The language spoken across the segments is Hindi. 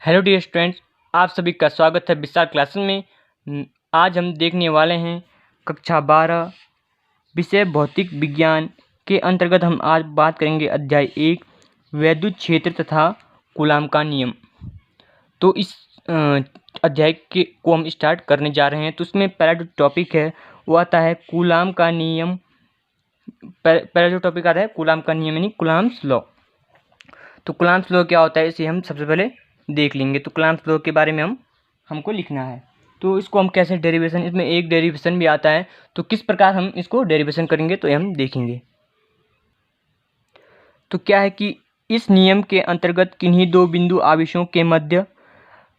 हेलो डियर स्टूडेंट्स, आप सभी का स्वागत है विशाल क्लासेस में। आज हम देखने वाले हैं कक्षा 12 विषय भौतिक विज्ञान के अंतर्गत हम आज बात करेंगे अध्याय 1 वैद्युत क्षेत्र तथा कूलाम का नियम। तो इस अध्याय के को हम स्टार्ट करने जा रहे हैं। तो उसमें पहला जो टॉपिक है वो आता है कूलाम का नियम। पहला जो टॉपिक आता है कूलाम का नियम यानी कूलाम्स लॉ। तो कूलाम्स लॉ क्या होता है इसे हम सबसे पहले देख लेंगे। तो कूलाम्स लॉ के बारे में हमको लिखना है। तो इसको हम कैसे डेरिवेशन, इसमें एक डेरिवेशन भी आता है, तो किस प्रकार हम इसको डेरिवेशन करेंगे तो हम देखेंगे। तो क्या है कि इस नियम के अंतर्गत किन्हीं दो बिंदु आवेशों के मध्य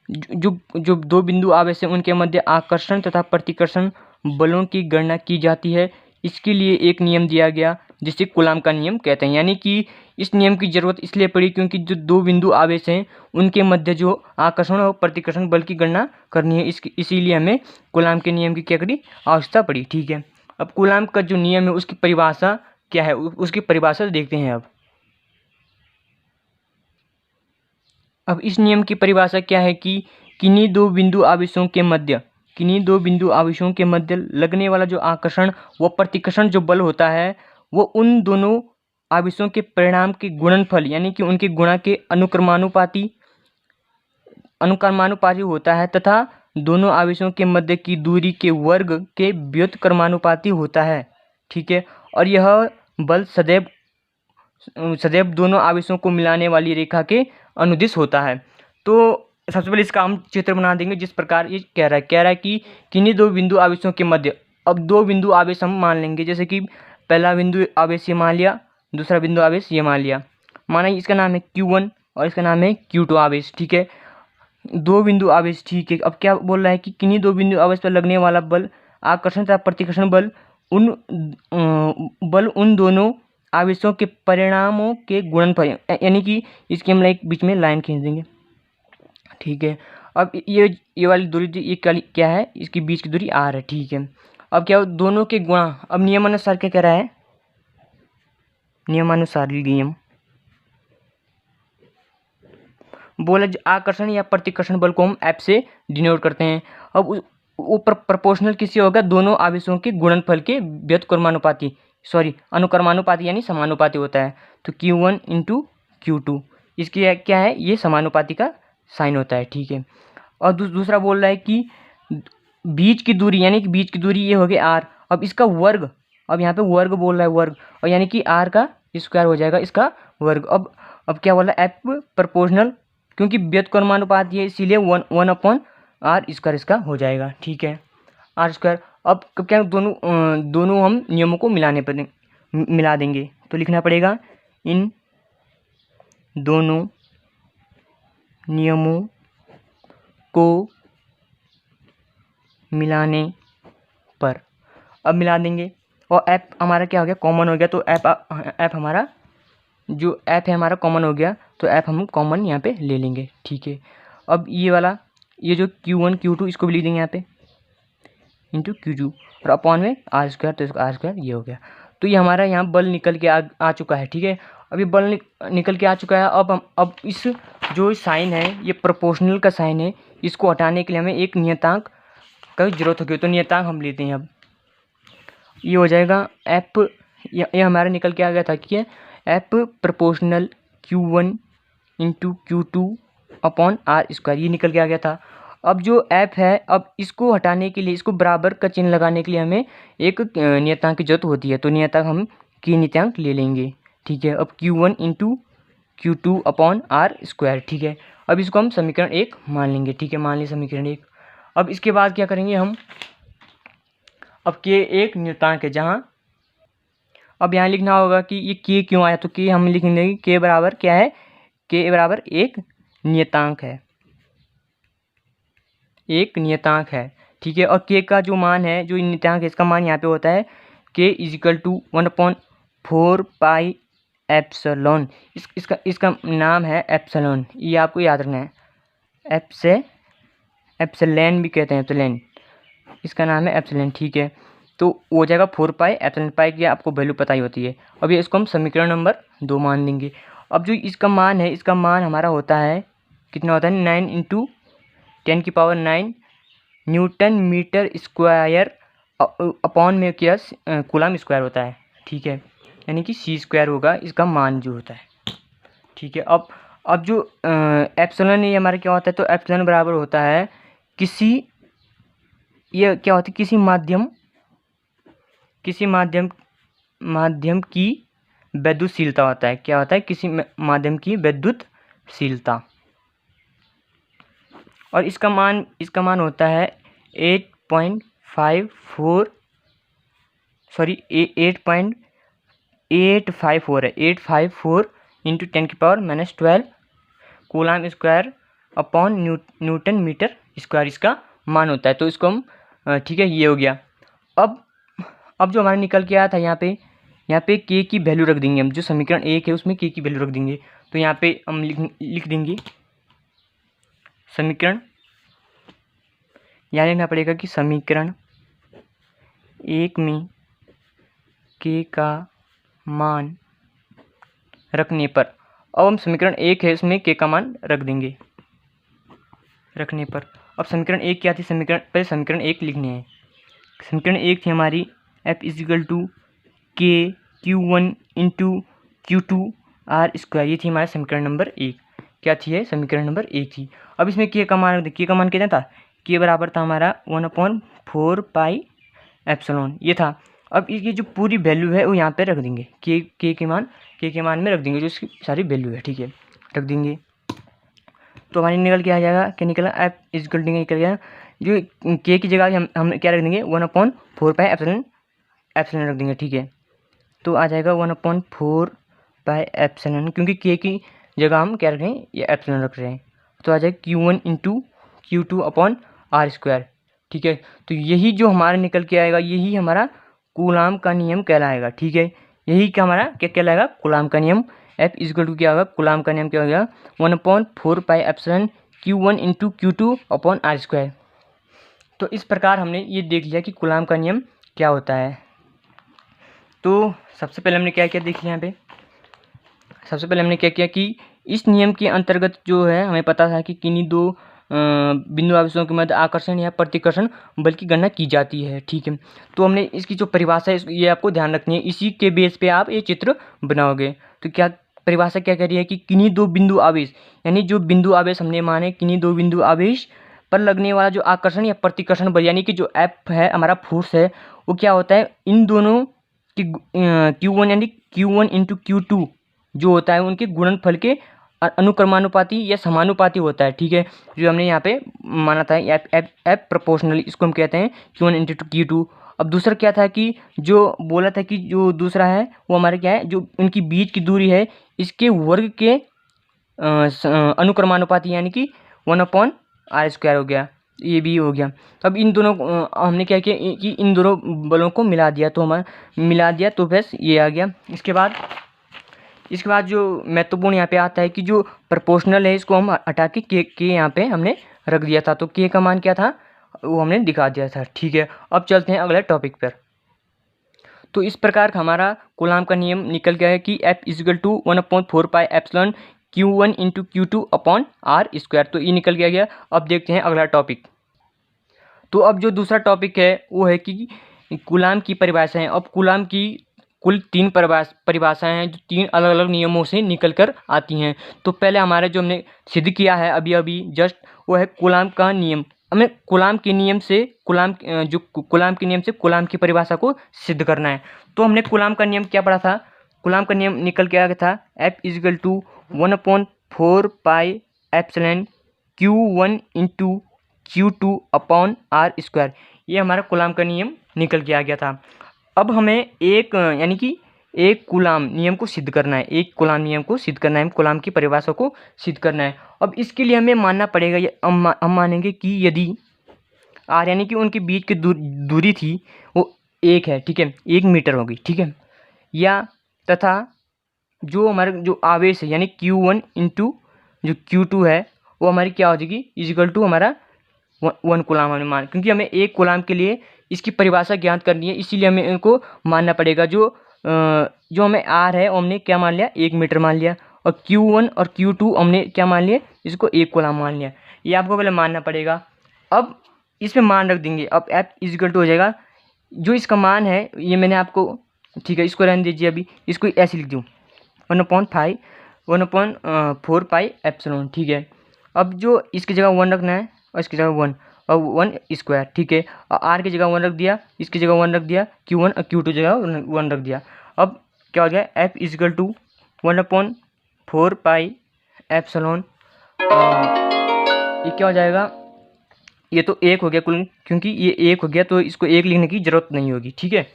जो जो दो बिंदु आवेश हैं उनके मध्य आकर्षण तथा प्रतिकर्षण बलों की गणना की जाती है। इसके लिए एक नियम दिया गया जिसे कूलाम का नियम कहते हैं। यानी कि इस नियम की जरूरत इसलिए पड़ी क्योंकि जो दो बिंदु आवेश हैं उनके मध्य जो आकर्षण और प्रतिकर्षण बल की गणना करनी है, इसीलिए हमें कूलाम के नियम की क्या करी आवश्यकता पड़ी। ठीक है, अब कूलाम का जो नियम है उसकी परिभाषा क्या है, उसकी परिभाषा देखते हैं। अब इस नियम की परिभाषा क्या है कि किन्हीं दो बिंदु आवेशों के मध्य लगने वाला जो आकर्षण व प्रतिकर्षण जो बल होता है वो उन दोनों आवेशों के परिणाम के गुणनफल यानी कि उनके गुणा के अनुक्रमानुपाती होता है तथा दोनों आवेशों के मध्य की दूरी के वर्ग के व्युत्क्रमानुपाती होता है। ठीक है, और यह बल सदैव दोनों आवेशों को मिलाने वाली रेखा के अनुदिश होता है। तो सबसे पहले इसका हम चित्र बना देंगे। जिस प्रकार ये कह रहा है कि किन्हीं दो बिंदु आवेशों के मध्य, अब दो बिंदु आवेश हम मान लेंगे, जैसे कि पहला बिंदु आवेश ये मान लिया, दूसरा बिंदु आवेश ये मान लिया। माना इसका नाम है Q1 और इसका नाम है Q2 आवेश। ठीक है, दो बिंदु आवेश। ठीक है, अब क्या बोल रहा है कि किन्हीं दो बिंदु आवेश पर लगने वाला बल आकर्षण तथा प्रतिकर्षण बल उन दोनों आवेशों के परिणामों के गुणनफल, यानी कि इसकी हम एक बीच में लाइन खींच देंगे। ठीक है, अब ये वाली दूरी ये क्या है, इसकी बीच की दूरी r है। ठीक है, अब क्या हो दोनों के गुणा। अब नियमानुसार क्या कह रहा है, नियमानुसार नियम बोला आकर्षण या प्रतिकर्षण बल को हम F से डिनोट करते हैं। अब ऊपर प्रोपोर्शनल किसी होगा दोनों आवेशों के गुणनफल के व्युत्क्रमानुपाती अनुक्रमानुपाती यानी समानुपाती होता है। तो Q1 इंटू Q2 इसकी क्या है, ये समानुपाती का साइन होता है। ठीक है, और दूसरा बोल रहा है कि बीच की दूरी यानी कि बीच की दूरी ये हो गई r। अब इसका वर्ग, अब यहाँ पे वर्ग बोल रहा है वर्ग, और यानी कि r का स्क्वायर हो जाएगा इसका वर्ग। अब क्या बोल रहा है F प्रोपोर्शनल, क्योंकि व्युत्क्रमानुपाती है इसीलिए 1/r स्क्वायर इसका हो जाएगा। ठीक है, r स्क्वायर। अब क्या दोनों हम नियमों को मिला देंगे। तो लिखना पड़ेगा इन दोनों नियमों को मिलाने पर, अब मिला देंगे और F हमारा क्या हो गया, कॉमन हो गया। तो F हमारा जो F है हमारा कॉमन हो गया, तो F हम कॉमन यहाँ पे ले लेंगे। ठीक है, अब ये वाला ये जो Q1 Q2 इसको भी लिख देंगे यहाँ पे इंटू Q2 और अपॉन में r स्क्वायर, तो इसका r स्क्वायर ये हो गया। तो ये हमारा यहाँ बल निकल के आ चुका है। ठीक है, अब ये बल निकल के आ चुका है। अब इस जो साइन है ये प्रोपोर्शनल का साइन है, इसको हटाने के लिए हमें एक नियतांक का जरूरत होगी। तो नियतांक हम लेते हैं। अब ये हो जाएगा F, ये हमारा निकल के आ गया था कि F proportional Q1 into Q2 upon r square, ये निकल के आ गया था। अब जो F है, अब इसको हटाने के लिए, इसको बराबर का चिन्ह लगाने के लिए हमें एक नियतांक की जरूरत होती है। तो नियतांक हम की नियतांक ले लेंगे। ठीक है, अब Q1 into Q2 upon r square. ठीक है, अब इसको हम समीकरण 1 मान लेंगे। ठीक है, मान लिया समीकरण 1। अब इसके बाद क्या करेंगे हम, अब K एक नियतांक है जहाँ, अब यहाँ लिखना होगा कि ये K क्यों आया। तो K हम लिखेंगे कि K बराबर क्या है, K बराबर एक नियतांक है, एक नियतांक है। ठीक है, और K का जो मान है, जो नियतांक है इसका मान यहाँ पे होता है K equal to 1/4 pi epsilon. इसका नाम है एप्सलॉन, ये आपको याद रखना है। एप्सलैन भी कहते हैं, एप्सलैन इसका नाम है एप्सलैन। ठीक है, तो हो जाएगा 4 पाई एप्सलॉन। पाई की आपको वैल्यू पता ही होती है। अब ये इसको हम समीकरण नंबर 2 मान लेंगे। अब जो इसका मान है, इसका मान हमारा होता है कितना होता है 9 into 10⁹ newton metre square upon में क्या कूलम स्क्वायर होता है, ठीक है, यानी कि c² होगा इसका मान जो होता है, ठीक है। अब जो एप्सिलॉन ये हमारा क्या होता है, तो एप्सिलॉन बराबर होता है ये क्या होता है किसी माध्यम की विद्युतशीलता होता है, क्या होता है किसी माध्यम की विद्युतशीलता, और इसका मान होता है 8.54 सॉरी 8.854 है, 854 into 10⁻12 coulomb square upon newton metre square इसका मान होता है। तो इसको हम ठीक है, ये हो गया। अब जो हमारा निकल के आया था यहाँ पे के की वैल्यू रख देंगे हम, जो समीकरण 1 है उसमें के की वैल्यू रख देंगे। तो यहाँ पे हम लिख देंगे समीकरण, यहाँ लिखना पड़ेगा कि समीकरण 1 में के का मान रखने पर, अब हम समीकरण 1 है इसमें के का मान रख देंगे रखने पर। अब समीकरण 1 क्या थी, समीकरण 1 लिखने हैं। समीकरण 1 थी हमारी F = के Q1 into Q2 R square, ये थी हमारे समीकरण नंबर 1। क्या थी है, समीकरण नंबर 1 थी। अब इसमें के का मान कितना था, के बराबर था हमारा 1/4 पाई एप्सिलॉन, ये था। अब ये जो पूरी वैल्यू है वो यहाँ पे रख देंगे, के के मान में रख देंगे, जो इसकी सारी वैल्यू है, ठीक है, रख देंगे। तो हमारी निकल के आ जाएगा, क्या निकला, F = निकल गया, जो के की जगह हम क्या रख देंगे 1/4 पाई एप्सिलॉन रख देंगे, ठीक है। तो आ जाएगा 1/4 पाई एप्सिलॉन, क्योंकि के की जगह हम क्या रख रहे हैं, ये एप्सिलॉन रख रहे हैं। तो आ जाएगा Q1 into Q2 upon R square, ठीक है। तो यही जो हमारा निकल के आएगा, यही हमारा कूलाम का नियम कहलाएगा, ठीक है। यही क्या हमारा क्या कहलाएगा, कूलाम का नियम। F = क्या होगा, कूलाम का नियम क्या होगा 1/4 pi epsilon Q1 into Q2 upon R square. तो इस प्रकार हमने ये देख लिया कि कूलाम का नियम क्या होता है। तो सबसे पहले हमने क्या किया, देख लिया यहाँ पे। सबसे पहले हमने क्या किया कि इस नियम के अंतर्गत जो है हमें पता था कि किन्हीं दो बिंदु आवेशों के मध्य आकर्षण या प्रतिकर्षण बल की गणना की जाती है, ठीक है। तो हमने इसकी जो परिभाषा है ये आपको ध्यान रखनी है, इसी के बेस पे आप ये चित्र बनाओगे। तो क्या परिभाषा क्या कह रही है कि किन्हीं दो बिंदु आवेश, यानी जो बिंदु आवेश हमने माने किन्हीं दो बिंदु आवेश पर लगने वाला जो आकर्षण या प्रतिकर्षण बल, यानी कि जो F है हमारा फोर्स है, वो क्या होता है, इन दोनों की Q1 यानी Q1 इंटू Q2 जो होता है उनके गुणनफल के अनुक्रमानुपाती या समानुपाती होता है, ठीक है। जो हमने यहाँ पे माना था F प्रोपोर्शनली, इसको हम कहते हैं Q1 इंटू Q2। अब दूसरा क्या था कि जो बोला था कि जो दूसरा है वो हमारे क्या है, जो उनकी बीच की दूरी है इसके वर्ग के अनुक्रमानुपाती, यानी कि 1/R स्क्वायर हो गया, ये भी हो गया। अब इन दोनों हमने क्या किया कि इन दोनों बलों को मिला दिया, तो बस ये आ गया। इसके बाद जो महत्वपूर्ण यहाँ पे आता है कि जो प्रोपोर्शनल है इसको हम हटा के यहाँ पे हमने रख दिया था। तो के का मान क्या था वो हमने दिखा दिया था, ठीक है। अब चलते हैं अगले टॉपिक पर। तो इस प्रकार हमारा कूलाम का नियम निकल गया है कि F = 1/4 pi epsilon Q1 into Q2 upon R square. तो ये निकल गया। अब देखते हैं अगला टॉपिक। तो अब जो दूसरा टॉपिक है वो है कि कूलाम की परिभाषाएं। अब कूलाम की कुल 3 परिभाषाएं हैं जो 3 अलग अलग नियमों से निकल कर आती हैं। तो पहले हमारे जो हमने सिद्ध किया है अभी जस्ट, वो है कूलाम का नियम। हमें कूलाम के नियम से कूलाम की परिभाषा को सिद्ध करना है। तो हमने कूलाम का नियम क्या पढ़ा था, कूलाम का नियम निकल के आ गया था F = 1/4 pi epsilon Q1 into Q2 upon R square. ये हमारा कूलाम का नियम निकल के आ गया था। अब हमें एक कूलाम नियम को सिद्ध करना है, कूलाम की परिभाषा को सिद्ध करना है। अब इसके लिए हमें मानना पड़ेगा, हम मानेंगे कि यदि R यानी कि उनके बीच की दूरी थी वो 1 है, ठीक है, 1 मीटर होगी, ठीक है। या तथा जो हमारे जो आवेश है यानी Q1 इंटू जो Q2 है वो हमारी क्या हो जाएगी, = हमारा 1 कूलाम हमने मान, क्योंकि हमें एक कूलाम के लिए इसकी परिभाषा ज्ञात करनी है, इसीलिए हमें इनको मानना पड़ेगा। जो हमें R है वो हमने क्या मान लिया, 1 मीटर मान लिया। और Q1 और Q2 हमने क्या मान लिया, इसको एक कूलाम मान लिया। ये आपको पहले मानना पड़ेगा। अब इसमें मान रख देंगे। अब F इक्वल टू हो जाएगा, जो इसका मान है ये मैंने आपको, ठीक है इसको रहने दीजिए, अभी इसको ऐसे लिख दूँ 1/5 1/4 पाई एप्सिलॉन, ठीक है। अब जो इसकी जगह 1 रखना है और इसकी जगह 1 और 1 स्क्वायर, ठीक है। और R की जगह 1 रख दिया, इसकी जगह 1 रख दिया, Q1 और Q2 जगह 1 रख दिया। अब क्या हो गया, F equal to 1/4 pi epsilon, ये क्या हो जाएगा, ये तो एक हो गया कुल, क्योंकि ये एक हो गया तो इसको एक लिखने की ज़रूरत नहीं होगी, ठीक है।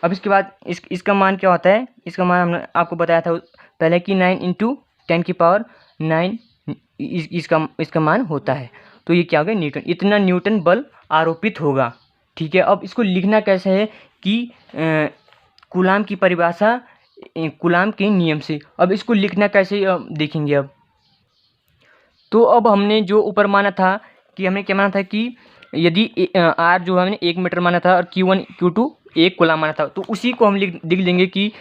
अब इसके बाद इसका मान क्या होता है, इसका मान हमने आपको बताया था पहले कि 9 × 10⁹ इसका मान होता है। तो ये क्या हो गया, न्यूटन, इतना न्यूटन बल आरोपित होगा, ठीक है। अब इसको लिखना कैसे है कि कूलाम की परिभाषा कूलाम के नियम से। अब इसको लिखना कैसे देखेंगे। अब तो अब हमने जो ऊपर माना था कि हमने क्या माना था कि यदि R जो हमने 1 मीटर माना था और Q1 Q2 1 कूलाम माना था, तो उसी को हम लिख देंगे कि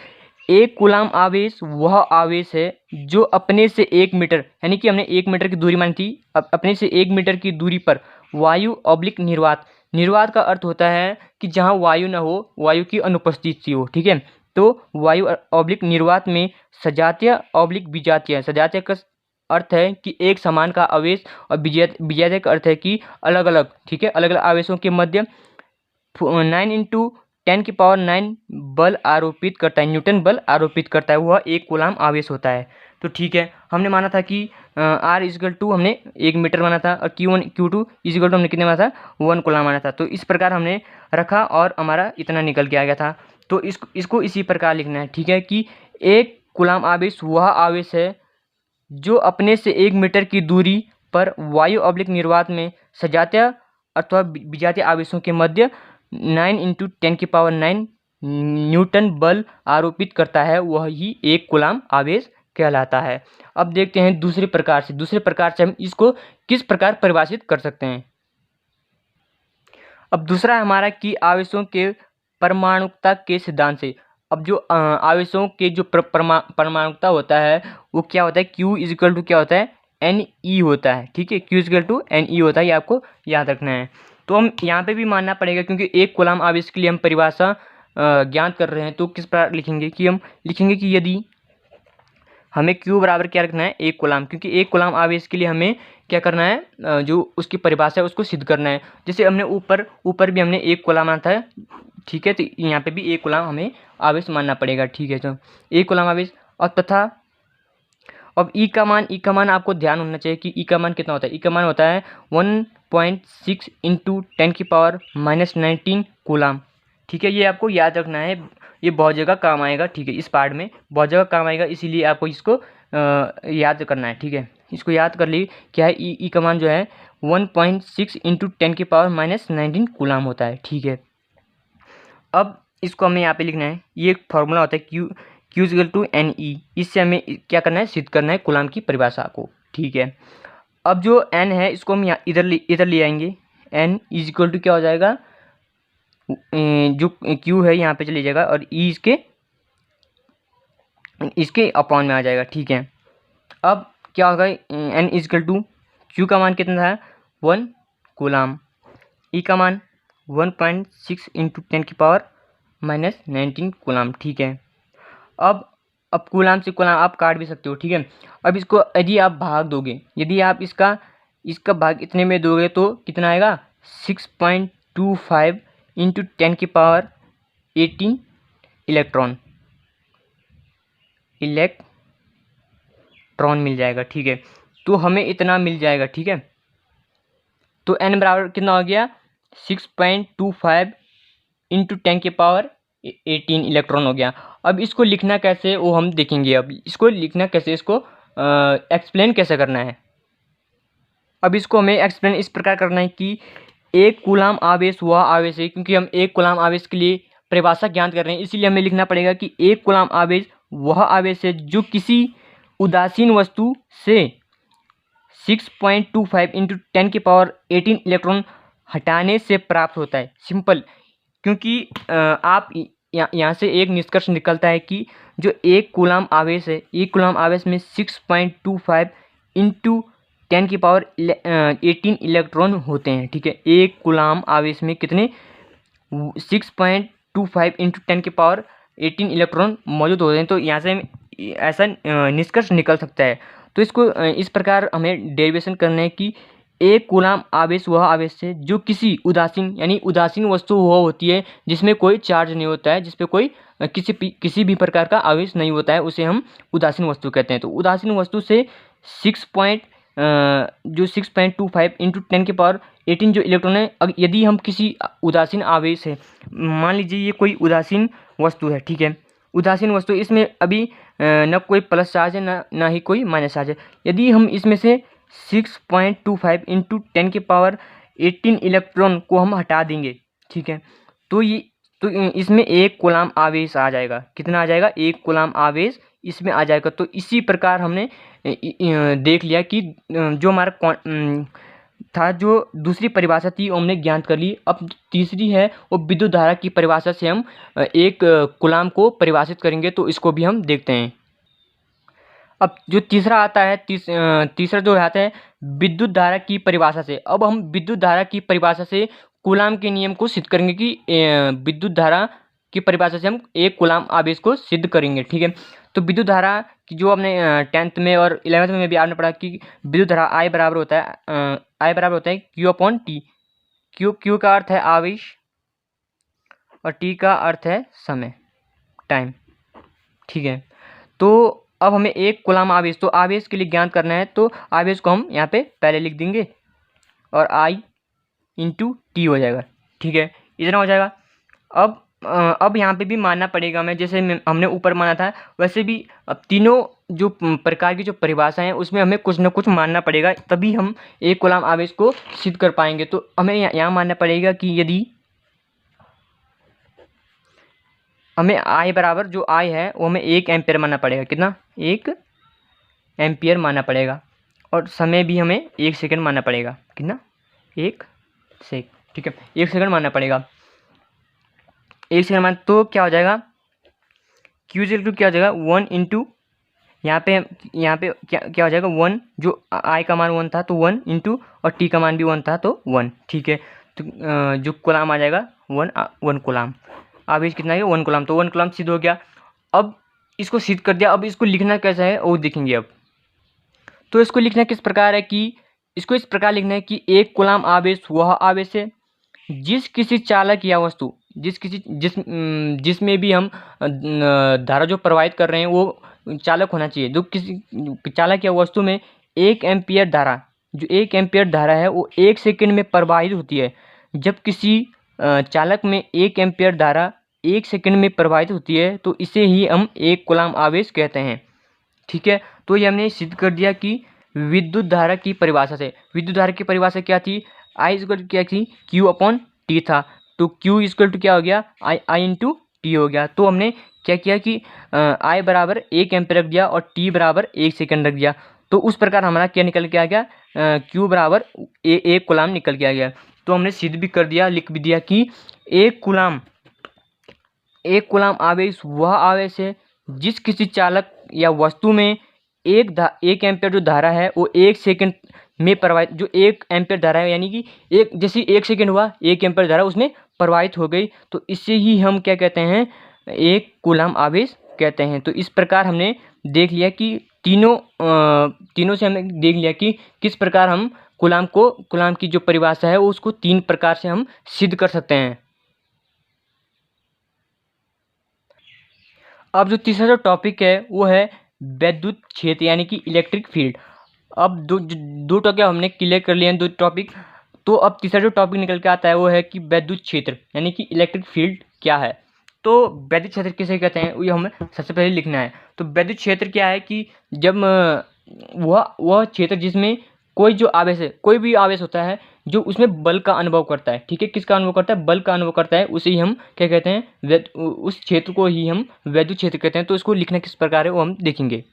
एक कूलाम आवेश वह आवेश है जो अपने से 1 मीटर, यानी कि हमने 1 मीटर की दूरी मानी थी, अब अपने से 1 मीटर की दूरी पर वायु ऑब्लिक निर्वात, निर्वात का अर्थ होता है कि जहाँ वायु न हो, वायु की अनुपस्थिति हो, ठीक है। तो वायु ऑब्लिक निर्वात में सजातीय ऑब्लिक विजातीय, सजातीय का अर्थ है कि एक समान का आवेश और विजातीय का अर्थ है कि अलग अलग, ठीक है, अलग अलग आवेशों के मध्य 9 × 10⁹ बल आरोपित करता है, न्यूटन बल आरोपित करता है, वह एक कूलाम आवेश होता है। तो ठीक है, हमने माना था कि R इक्वल टू हमने 1 मीटर माना था और Q1 Q2 इक्वल टू हमने कितने माना था, 1 कूलाम माना था। तो इस प्रकार हमने रखा और हमारा इतना निकल के आ गया था। तो इसको इसी प्रकार लिखना है, ठीक है, कि एक कूलाम आवेश वह आवेश है जो अपने से 1 मीटर की दूरी पर वायु ऑब्लिक निर्वात में सजातीय अथवा विजातीय आवेशों के मध्य 9 × 10⁹ न्यूटन बल आरोपित करता है, वह ही एक कूलाम आवेश कहलाता है। अब देखते हैं दूसरे प्रकार से हम इसको किस प्रकार परिभाषित कर सकते हैं। अब दूसरा हमारा कि आवेशों के परमाणुकता के सिद्धांत से। अब जो आवेशों के जो परमाणुकता होता है वो क्या होता है, Q इक्वल टू क्या होता है, Ne होता है, ठीक है। Q इक्वल टू Ne होता है, ये आपको याद रखना है। तो हम यहाँ पे भी मानना पड़ेगा, क्योंकि एक कूलाम आवेश के लिए हम परिभाषा ज्ञात कर रहे हैं। तो किस प्रकार लिखेंगे कि हम लिखेंगे कि यदि हमें Q बराबर क्या रखना है, एक कूलाम, क्योंकि एक कूलाम आवेश के लिए हमें क्या करना है, जो उसकी परिभाषा है उसको सिद्ध करना है। जैसे हमने ऊपर भी हमने एक कूलाम माना था, ठीक है, तो यहाँ पे भी एक कूलाम हमें आवेश मानना पड़ेगा, ठीक है। तो एक कूलाम आवेश और तथा अब ई का मान आपको ध्यान होना चाहिए कि ई का मान कितना होता है। ई का मान होता है 1.6 × 10⁻⁻19 कूलाम, ठीक है। ये आपको याद रखना है, ये बहुत जगह काम आएगा, ठीक है, इस पार्ट में बहुत जगह काम आएगा, इसीलिए आपको इसको याद करना है, ठीक है। इसको याद कर ली, क्या है, ई का मान जो है 1.6 × 10⁻⁻19 कूलाम होता है, ठीक है। अब इसको हमें यहाँ पे लिखना है, ये एक फॉर्मूला होता है Q इक्वल टू Ne, इससे हमें क्या करना है, सिद्ध करना है कूलाम की परिभाषा को, ठीक है। अब जो N है इसको हम यहाँ इधर ले आएंगे, N इक्वल टू क्या हो जाएगा, जो Q है यहाँ पे चले जाएगा और E इसके अपॉन में आ जाएगा, ठीक है। अब क्या होगा, N इक्वल टू Q का मान कितना था, 1 कूलाम, E का मान 1.6 × 10⁻⁻19 कूलाम, ठीक है। अब कूलाम से कूलाम आप काट भी सकते हो, ठीक है। अब इसको यदि आप भाग दोगे, यदि आप इसका भाग इतने में दोगे तो कितना आएगा, 6.25 × 10⁻18 इलेक्ट्रॉन मिल जाएगा, ठीक है। तो हमें इतना मिल जाएगा, ठीक है। तो n बराबर कितना हो गया, 6.25 × 10⁻18 इलेक्ट्रॉन हो गया। अब इसको लिखना कैसे वो हम देखेंगे। अब इसको लिखना कैसे, इसको एक्सप्लेन कैसे करना है। अब इसको हमें एक्सप्लेन इस प्रकार करना है कि एक कूलाम आवेश वह आवेश है, क्योंकि हम एक कूलाम आवेश के लिए परिभाषा ज्ञात कर रहे हैं, इसीलिए हमें लिखना पड़ेगा कि एक कूलाम आवेश वह आवेश है जो किसी उदासीन वस्तु से 6.25 × 10⁻18 इलेक्ट्रॉन हटाने से प्राप्त होता है। सिंपल, क्योंकि आप यहाँ से एक निष्कर्ष निकलता है कि जो एक कूलाम आवेश है, एक कूलाम आवेश में 6.25 इंटू 10⁻18 इलेक्ट्रॉन होते हैं। ठीक है, एक कूलाम आवेश में कितने 6.25 इंटू 10⁻18 इलेक्ट्रॉन मौजूद होते हैं। तो यहाँ से ऐसा निष्कर्ष निकल सकता है। तो इसको इस प्रकार हमें डेरिवेशन करना है कि एक कूलाम आवेश वह आवेश है जो किसी उदासीन यानी उदासीन वस्तु वह होती है जिसमें कोई चार्ज नहीं होता है, जिसपे कोई किसी भी प्रकार का आवेश नहीं होता है, उसे हम उदासीन वस्तु कहते हैं। तो उदासीन वस्तु से 6.25 इंटू 10⁻18 जो इलेक्ट्रॉन है, यदि हम किसी उदासीन आवेश है, मान लीजिए ये कोई उदासीन वस्तु है। ठीक है, उदासीन वस्तु, इसमें अभी न कोई प्लस चार्ज है ना ही कोई माइनस चार्ज है। यदि हम इसमें से 6.25 इंटू 10⁻18 इलेक्ट्रॉन को हम हटा देंगे, ठीक है, तो इसमें एक कूलाम आवेश आ जाएगा। कितना आ जाएगा? एक कूलाम आवेश इसमें आ जाएगा। तो इसी प्रकार हमने देख लिया कि जो हमारा था, जो दूसरी परिभाषा थी वो हमने ज्ञात कर ली। अब तीसरी है वो विद्युत धारा की परिभाषा से हम एक कूलाम को परिभाषित करेंगे, तो इसको भी हम देखते हैं। अब जो तीसरा आता है, तीसरा जो आता है विद्युत धारा की परिभाषा से। अब हम विद्युत धारा की परिभाषा से कूलाम के नियम को सिद्ध करेंगे कि विद्युत धारा की परिभाषा से हम एक कूलाम आवेश को सिद्ध करेंगे। ठीक है, तो विद्युत धारा की जो हमने 10th में और 11th में भी आपने पढ़ा कि विद्युत धारा I बराबर होता है Q/T। Q का अर्थ है आवेश और T का अर्थ है समय, टाइम। ठीक है, तो अब हमें एक कूलाम आवेश, तो आवेश के लिए ज्ञात करना है, तो आवेश को हम यहाँ पे पहले लिख देंगे और I इंटू T हो जाएगा। ठीक है, इतना हो जाएगा। अब यहाँ पे भी मानना पड़ेगा हमें, जैसे हमने ऊपर माना था वैसे भी अब तीनों जो प्रकार की जो परिभाषा है उसमें हमें कुछ ना कुछ मानना पड़ेगा, तभी हम एक कूलाम आवेश को सिद्ध कर पाएंगे। तो हमें यहाँ मानना पड़ेगा कि यदि हमें I बराबर जो I है वो हमें 1 एम्पियर मानना पड़ेगा। कितना? 1 एम्पियर मानना पड़ेगा। और समय भी हमें 1 सेकंड मानना पड़ेगा। कितना? 1 सेकंड। ठीक है, 1 सेकंड मानना पड़ेगा। 1 सेकंड मान, तो क्या हो जाएगा? Q क्या हो जाएगा? 1 इंटू यहाँ पे क्या हो जाएगा? 1, जो I का मान 1 था तो 1 इंटू और T का मान भी 1 था तो 1। ठीक है, तो जो कूलाम आ जाएगा 1 कूलाम। आवेश कितना है? 1 कूलाम। तो 1 कूलाम सिद्ध हो गया। अब इसको सिद्ध कर दिया, अब इसको लिखना कैसा है वो देखेंगे। अब तो इसको लिखना किस प्रकार है कि इसको इस प्रकार लिखना है कि एक कूलाम आवेश वह आवेश है जिस किसी चालक या वस्तु जिसमें भी हम धारा जो प्रवाहित कर रहे हैं वो चालक होना चाहिए। जो किसी चालक या वस्तु में 1 एम्पियर धारा, जो 1 एम्पियर धारा है वो 1 सेकंड में प्रवाहित होती है। जब किसी चालक में 1 एम्पियर धारा 1 सेकंड में प्रवाहित होती है तो इसे ही हम एक कूलाम आवेश कहते हैं। ठीक है, तो ये हमने सिद्ध कर दिया कि विद्युत धारा की परिभाषा से। विद्युत धारा की परिभाषा क्या थी? I इक्वल क्या थी? Q/T था। तो Q इक्वल टू क्या हो गया? I इंटू T हो गया। तो हमने क्या किया कि I बराबर 1 एम्पियर रख दिया और T बराबर 1 सेकंड रख दिया। तो उस प्रकार हमारा क्या निकल के आ गया? Q बराबर 1 कूलाम निकल के आ गया। तो हमने सिद्ध भी कर दिया, लिख भी दिया कि एक कूलाम आवेश वह आवेश है जिस किसी चालक या वस्तु में 1 एम्पियर जो धारा है वो 1 सेकंड में प्रवाहित, जो 1 एम्पियर धारा है यानी कि जैसे 1 सेकंड हुआ 1 एम्पियर धारा उसमें प्रवाहित हो गई, तो इससे ही हम क्या कहते हैं? एक कूलाम आवेश कहते हैं। तो इस प्रकार हमने देख लिया कि तीनों से हमने देख लिया कि किस प्रकार हम कूलाम की जो परिभाषा है उसको 3 प्रकार से हम सिद्ध कर सकते हैं। अब जो तीसरा जो टॉपिक है वो है विद्युत क्षेत्र यानी कि इलेक्ट्रिक फील्ड। अब दो टॉपिक हमने क्लियर कर लिए हैं, 2 टॉपिक। तो अब तीसरा जो टॉपिक निकल के आता है वो है कि विद्युत क्षेत्र यानी कि इलेक्ट्रिक फील्ड क्या है। तो विद्युत क्षेत्र किसे कहते हैं ये हमें सबसे पहले लिखना है। तो विद्युत क्षेत्र क्या है कि जब वह क्षेत्र जिसमें कोई भी आवेश होता है जो उसमें बल का अनुभव करता है। ठीक है, किसका अनुभव करता है? बल का अनुभव करता है, उसे ही हम क्या कहते हैं? उस क्षेत्र को ही हम विद्युत क्षेत्र कहते हैं। तो इसको लिखना किस प्रकार है वो हम देखेंगे।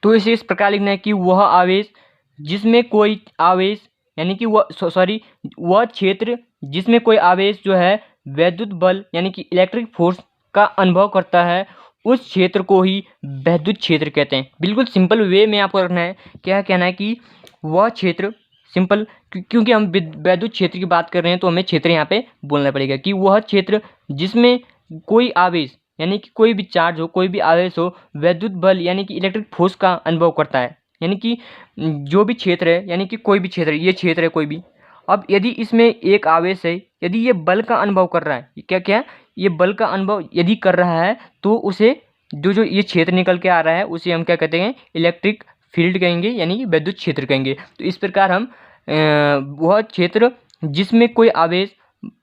तो इसे इस प्रकार लिखना है कि वह आवेश जिसमें कोई आवेश यानी कि वह क्षेत्र जिसमें कोई आवेश जो है विद्युत बल यानी कि इलेक्ट्रिक फोर्स का अनुभव करता है उस क्षेत्र को ही वैद्युत क्षेत्र कहते हैं। बिल्कुल सिंपल वे में आपको रखना है। क्या कहना है कि वह क्षेत्र, सिंपल, क्योंकि हम वैद्युत क्षेत्र की बात कर रहे हैं तो हमें क्षेत्र यहाँ पे बोलना पड़ेगा कि वह क्षेत्र जिसमें कोई आवेश यानी कि कोई भी चार्ज हो, कोई भी आवेश हो, विद्युत बल यानी कि इलेक्ट्रिक फोर्स का अनुभव करता है। यानी कि जो भी क्षेत्र है, यानी कि कोई भी क्षेत्र, ये क्षेत्र है कोई भी, अब यदि इसमें एक आवेश है, यदि ये बल का अनुभव कर रहा है, क्या क्या ये बल का अनुभव यदि कर रहा है तो उसे जो ये क्षेत्र निकल के आ रहा है उसे हम क्या कहते हैं, इलेक्ट्रिक फील्ड कहेंगे, यानी कि विद्युत क्षेत्र कहेंगे। तो इस प्रकार हम वह क्षेत्र जिसमें कोई आवेश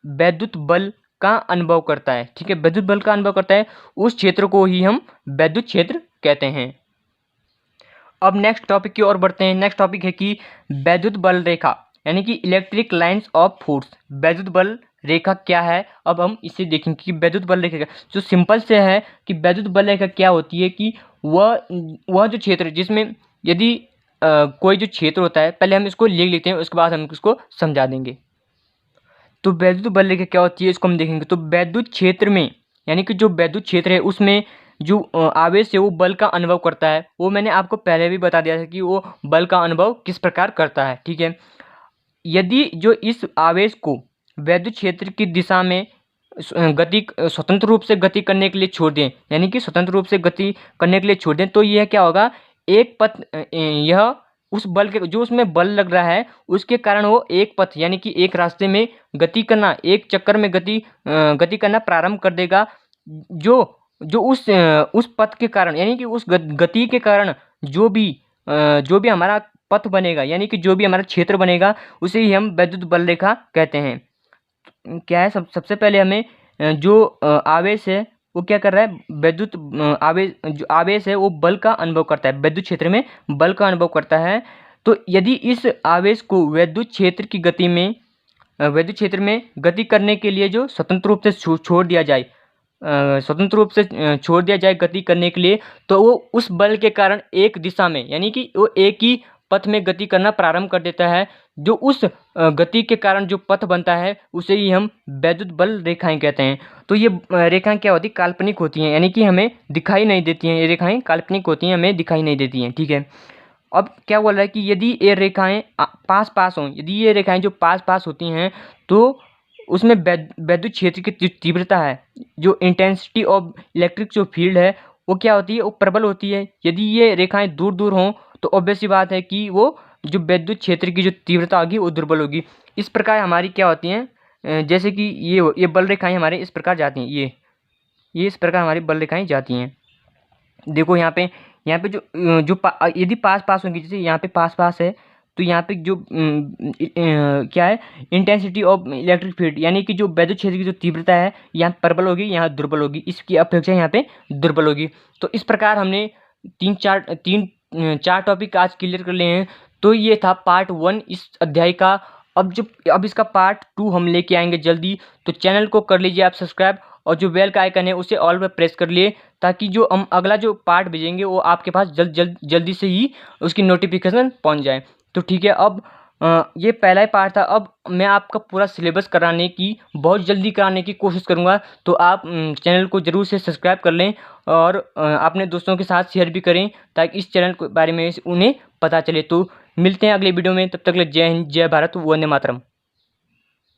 वैद्युत बल का अनुभव करता है, ठीक है, विद्युत बल का अनुभव करता है, उस क्षेत्र को ही हम वैद्युत क्षेत्र कहते हैं। अब नेक्स्ट टॉपिक की ओर बढ़ते हैं। नेक्स्ट टॉपिक है कि वैद्युत बल रेखा यानी कि इलेक्ट्रिक लाइंस ऑफ फोर्स। वैद्युत बल रेखा क्या है, अब हम इसे देखेंगे कि वैद्युत बल रेखा जो सिंपल से है कि वैद्युत बल रेखा क्या होती है कि वह जो क्षेत्र जिसमें यदि कोई जो क्षेत्र होता है, पहले हम इसको लिख लेते हैं, उसके बाद हम इसको समझा देंगे। तो वैद्युत बल रेखा क्या होती है इसको हम देखेंगे। तो वैद्युत क्षेत्र में यानी कि जो वैद्युत क्षेत्र है उसमें जो आवेश है वो बल का अनुभव करता है। वो मैंने आपको पहले भी बता दिया था कि वो बल का अनुभव किस प्रकार करता है, ठीक है। यदि जो इस आवेश को वैद्युत क्षेत्र की दिशा में गति स्वतंत्र रूप से गति करने के लिए छोड़ दें, यानी कि स्वतंत्र रूप से गति करने के लिए छोड़ दें, तो यह क्या होगा, एक पथ, यह उस बल के जो उसमें बल लग रहा है उसके कारण वो एक पथ यानी कि एक रास्ते में गति करना, एक चक्कर में गति करना प्रारंभ कर देगा। जो जो उस पथ के कारण यानी कि उस गति के कारण जो भी हमारा पथ बनेगा यानी कि जो भी हमारा क्षेत्र बनेगा उसे ही हम वैद्युत बल रेखा कहते हैं। क्या है, सबसे पहले हमें जो आवेश है वो क्या कर रहा है, वैद्युत जो आवेश है वो बल का अनुभव करता है, वैद्युत क्षेत्र में बल का अनुभव करता है। तो यदि इस आवेश को वैद्युत क्षेत्र में गति करने के लिए जो स्वतंत्र रूप से छोड़ दिया जाए, छोड़ दिया जाए गति करने के लिए, तो वो उस बल के कारण एक दिशा में यानी कि वो एक ही पथ में गति करना प्रारंभ कर देता है। जो उस गति के कारण जो पथ बनता है उसे ही हम वैद्युत बल रेखाएं कहते हैं। तो ये रेखाएं क्या होती है, काल्पनिक होती हैं, यानी कि हमें दिखाई नहीं देती हैं। ये रेखाएं काल्पनिक होती हैं, हमें दिखाई नहीं देती हैं, ठीक है। अब क्या बोल रहा है कि यदि ये रेखाएं पास पास हों, यदि ये रेखाएं जो पास पास होती हैं तो उसमें वैद्युत क्षेत्र की जो तीव्रता है, जो इंटेंसिटी ऑफ इलेक्ट्रिक जो फील्ड है वो क्या होती है, वो प्रबल होती है। यदि ये रेखाएं दूर दूर हों तो ऑब्वियस सी बात है कि वो जो विद्युत क्षेत्र की जो तीव्रता होगी वो दुर्बल होगी। इस प्रकार हमारी क्या होती हैं, जैसे कि ये बल रेखाएं हमारे इस प्रकार जाती हैं, ये इस प्रकार हमारी बल रेखाएं जाती हैं। देखो यहाँ पे यदि पास पास होंगी, जैसे यहाँ पे पास पास है तो यहाँ पे जो क्या है, इंटेंसिटी ऑफ इलेक्ट्रिक फील्ड यानी कि जो वैद्युत क्षेत्र की जो तीव्रता है यहाँ प्रबल होगी, यहाँ दुर्बल होगी, इसकी अपेक्षा यहाँ पे दुर्बल होगी। तो इस प्रकार हमने चार टॉपिक आज क्लियर कर लिए हैं। तो ये था पार्ट 1 इस अध्याय का। अब इसका पार्ट 2 हम लेके आएंगे जल्दी। तो चैनल को कर लीजिए आप सब्सक्राइब, और जो बेल का आइकन है उसे ऑल पर प्रेस कर लिए, ताकि जो हम अगला जो पार्ट भेजेंगे वो आपके पास जल्दी से ही उसकी नोटिफिकेशन पहुंच जाए। तो ठीक है, अब ये पहला ही पार्ट था। अब मैं आपका पूरा सिलेबस बहुत जल्दी कराने की कोशिश करूंगा। तो आप चैनल को ज़रूर से सब्सक्राइब कर लें और अपने दोस्तों के साथ शेयर भी करें, ताकि इस चैनल के बारे में उन्हें पता चले। तो मिलते हैं अगले वीडियो में, तब तक के लिए जय हिंद, जय भारत, वंदे मातरम।